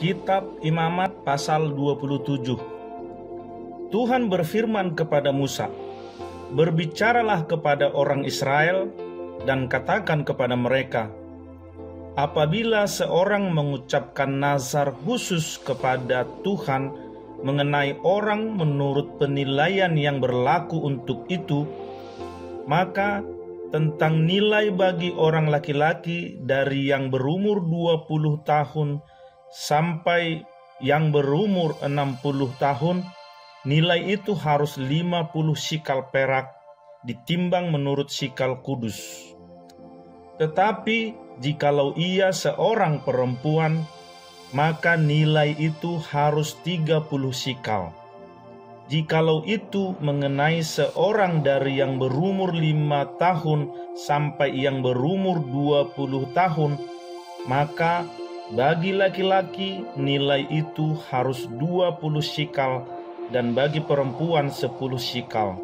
Kitab Imamat pasal 27. Tuhan berfirman kepada Musa, "Berbicaralah kepada orang Israel dan katakan kepada mereka, apabila seorang mengucapkan nazar khusus kepada Tuhan mengenai orang menurut penilaian yang berlaku untuk itu, maka tentang nilai bagi orang laki-laki dari yang berumur 20 tahun sampai yang berumur 60 tahun, nilai itu harus 50 sikal perak, ditimbang menurut sikal kudus. Tetapi jikalau ia seorang perempuan, maka nilai itu harus 30 sikal. Jikalau itu mengenai seorang dari yang berumur 5 tahun sampai yang berumur 20 tahun, maka bagi laki-laki nilai itu harus 20 sikal dan bagi perempuan 10 sikal.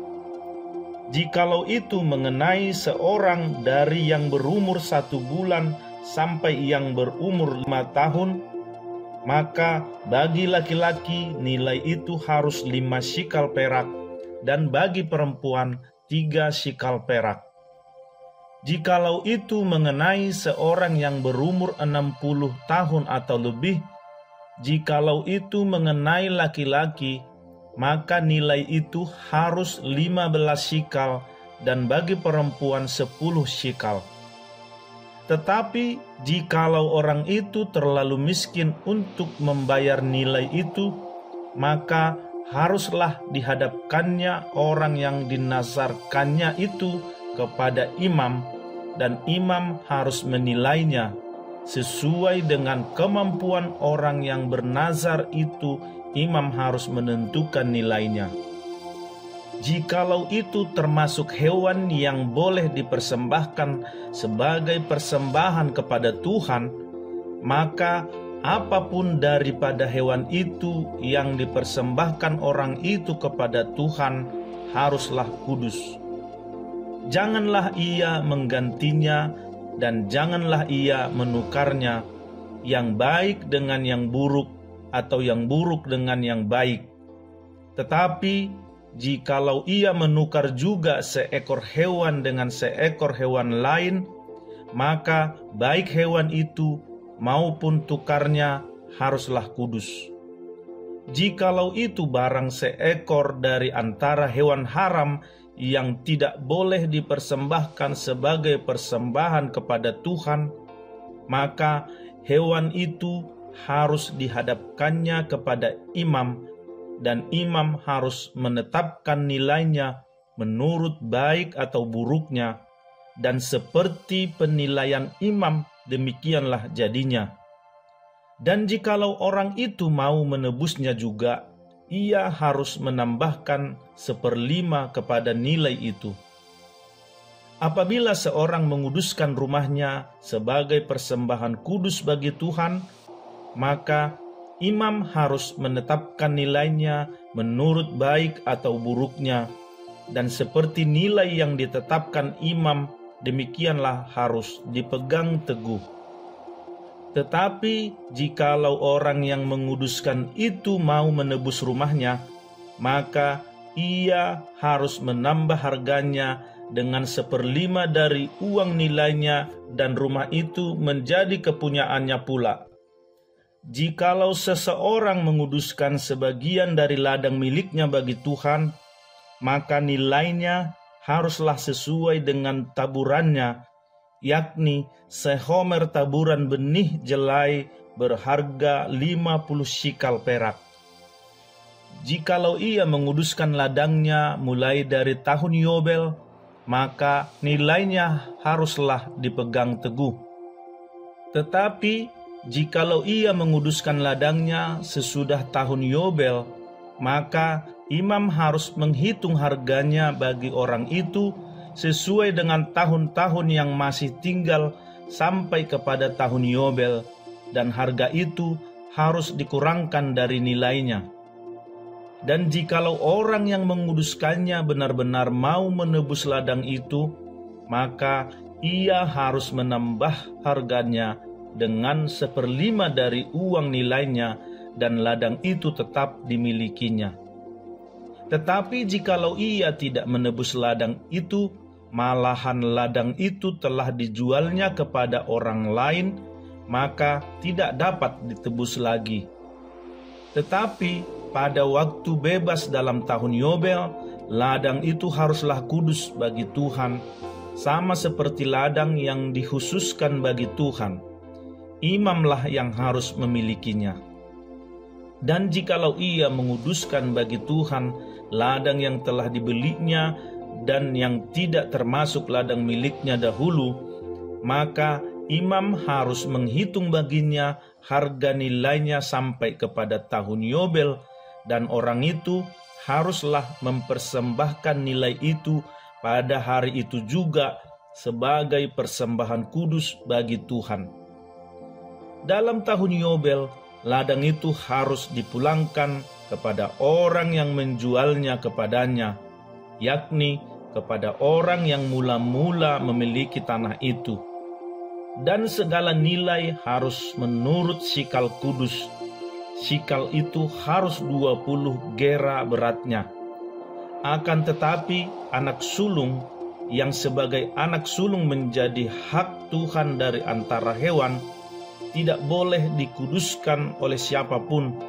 Jikalau itu mengenai seorang dari yang berumur 1 bulan sampai yang berumur 5 tahun, maka bagi laki-laki nilai itu harus 5 sikal perak dan bagi perempuan 3 sikal perak. Jikalau itu mengenai seorang yang berumur 60 tahun atau lebih, jikalau itu mengenai laki-laki, maka nilai itu harus 15 sikal dan bagi perempuan 10 sikal. Tetapi jikalau orang itu terlalu miskin untuk membayar nilai itu, maka haruslah dihadapkannya orang yang dinazarkannya itu kepada imam, dan imam harus menilainya sesuai dengan kemampuan orang yang bernazar itu. Imam harus menentukan nilainya. Jikalau itu termasuk hewan yang boleh dipersembahkan sebagai persembahan kepada Tuhan, maka apapun daripada hewan itu yang dipersembahkan orang itu kepada Tuhan haruslah kudus. Janganlah ia menggantinya dan janganlah ia menukarnya, yang baik dengan yang buruk atau yang buruk dengan yang baik. Tetapi jikalau ia menukar juga seekor hewan dengan seekor hewan lain, maka baik hewan itu maupun tukarnya haruslah kudus. Jikalau itu barang seekor dari antara hewan haram yang tidak boleh dipersembahkan sebagai persembahan kepada Tuhan, maka hewan itu harus dihadapkannya kepada imam, dan imam harus menetapkan nilainya menurut baik atau buruknya, dan seperti penilaian imam demikianlah jadinya. Dan jikalau orang itu mau menebusnya juga, ia harus menambahkan 1/5 kepada nilai itu. Apabila seorang menguduskan rumahnya sebagai persembahan kudus bagi Tuhan, maka imam harus menetapkan nilainya menurut baik atau buruknya, dan seperti nilai yang ditetapkan imam, demikianlah harus dipegang teguh. Tetapi jikalau orang yang menguduskan itu mau menebus rumahnya, maka ia harus menambah harganya dengan 1/5 dari uang nilainya, dan rumah itu menjadi kepunyaannya pula. Jikalau seseorang menguduskan sebagian dari ladang miliknya bagi Tuhan, maka nilainya haruslah sesuai dengan taburannya, yakni sehomer taburan benih jelai berharga 50 sikal perak. Jikalau ia menguduskan ladangnya mulai dari tahun Yobel, maka nilainya haruslah dipegang teguh. Tetapi jikalau ia menguduskan ladangnya sesudah tahun Yobel, maka imam harus menghitung harganya bagi orang itu sesuai dengan tahun-tahun yang masih tinggal sampai kepada tahun Yobel, dan harga itu harus dikurangkan dari nilainya. Dan jikalau orang yang menguduskannya benar-benar mau menebus ladang itu, maka ia harus menambah harganya dengan 1/5 dari uang nilainya, dan ladang itu tetap dimilikinya. Tetapi jikalau ia tidak menebus ladang itu, malahan ladang itu telah dijualnya kepada orang lain, maka tidak dapat ditebus lagi. Tetapi pada waktu bebas dalam tahun Yobel, ladang itu haruslah kudus bagi Tuhan, sama seperti ladang yang dikhususkan bagi Tuhan. Imamlah yang harus memilikinya. Dan jikalau ia menguduskan bagi Tuhan ladang yang telah dibelinya dan yang tidak termasuk ladang miliknya dahulu, maka imam harus menghitung baginya harga nilainya sampai kepada tahun Yobel, dan orang itu haruslah mempersembahkan nilai itu pada hari itu juga sebagai persembahan kudus bagi Tuhan. Dalam tahun Yobel, ladang itu harus dipulangkan kepada orang yang menjualnya kepadanya, yakni kepada orang yang mula-mula memiliki tanah itu. Dan segala nilai harus menurut sikal kudus. Sikal itu harus 20 gera beratnya. Akan tetapi anak sulung yang sebagai anak sulung menjadi hak Tuhan dari antara hewan tidak boleh dikuduskan oleh siapapun,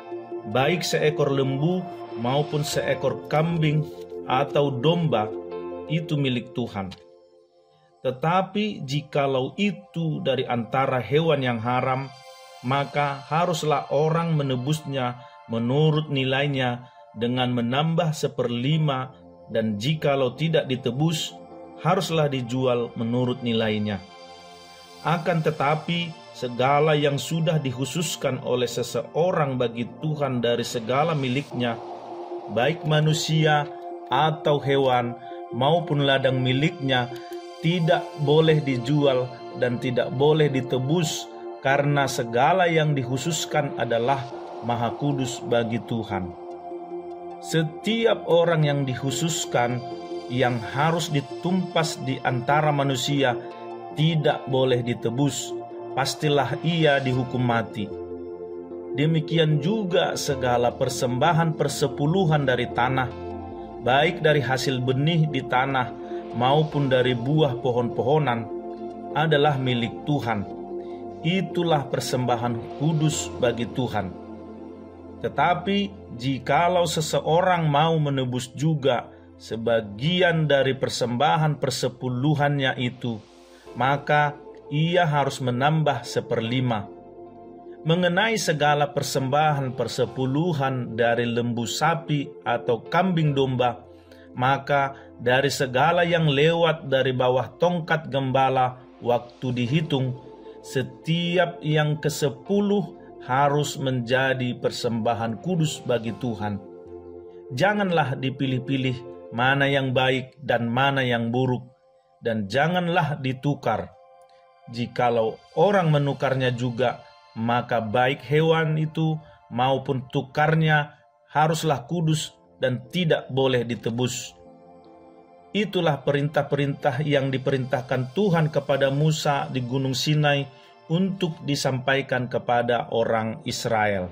baik seekor lembu maupun seekor kambing atau domba, itu milik Tuhan. Tetapi jikalau itu dari antara hewan yang haram, maka haruslah orang menebusnya menurut nilainya dengan menambah 1/5, dan jikalau tidak ditebus, haruslah dijual menurut nilainya. Akan tetapi segala yang sudah dikhususkan oleh seseorang bagi Tuhan dari segala miliknya, baik manusia atau hewan maupun ladang miliknya, tidak boleh dijual dan tidak boleh ditebus, karena segala yang dikhususkan adalah maha kudus bagi Tuhan. Setiap orang yang dikhususkan yang harus ditumpas di antara manusia tidak boleh ditebus, pastilah ia dihukum mati. Demikian juga segala persembahan persepuluhan dari tanah, baik dari hasil benih di tanah maupun dari buah pohon-pohonan, adalah milik Tuhan. Itulah persembahan kudus bagi Tuhan. Tetapi jikalau seseorang mau menebus juga sebagian dari persembahan persepuluhannya itu, maka ia harus menambah 1/5. Mengenai segala persembahan persepuluhan dari lembu sapi atau kambing domba, maka dari segala yang lewat dari bawah tongkat gembala waktu dihitung, setiap yang ke-10 harus menjadi persembahan kudus bagi Tuhan. Janganlah dipilih-pilih mana yang baik dan mana yang buruk, dan janganlah ditukar. Jikalau orang menukarnya juga, maka baik hewan itu maupun tukarnya haruslah kudus dan tidak boleh ditebus. Itulah perintah-perintah yang diperintahkan Tuhan kepada Musa di Gunung Sinai untuk disampaikan kepada orang Israel.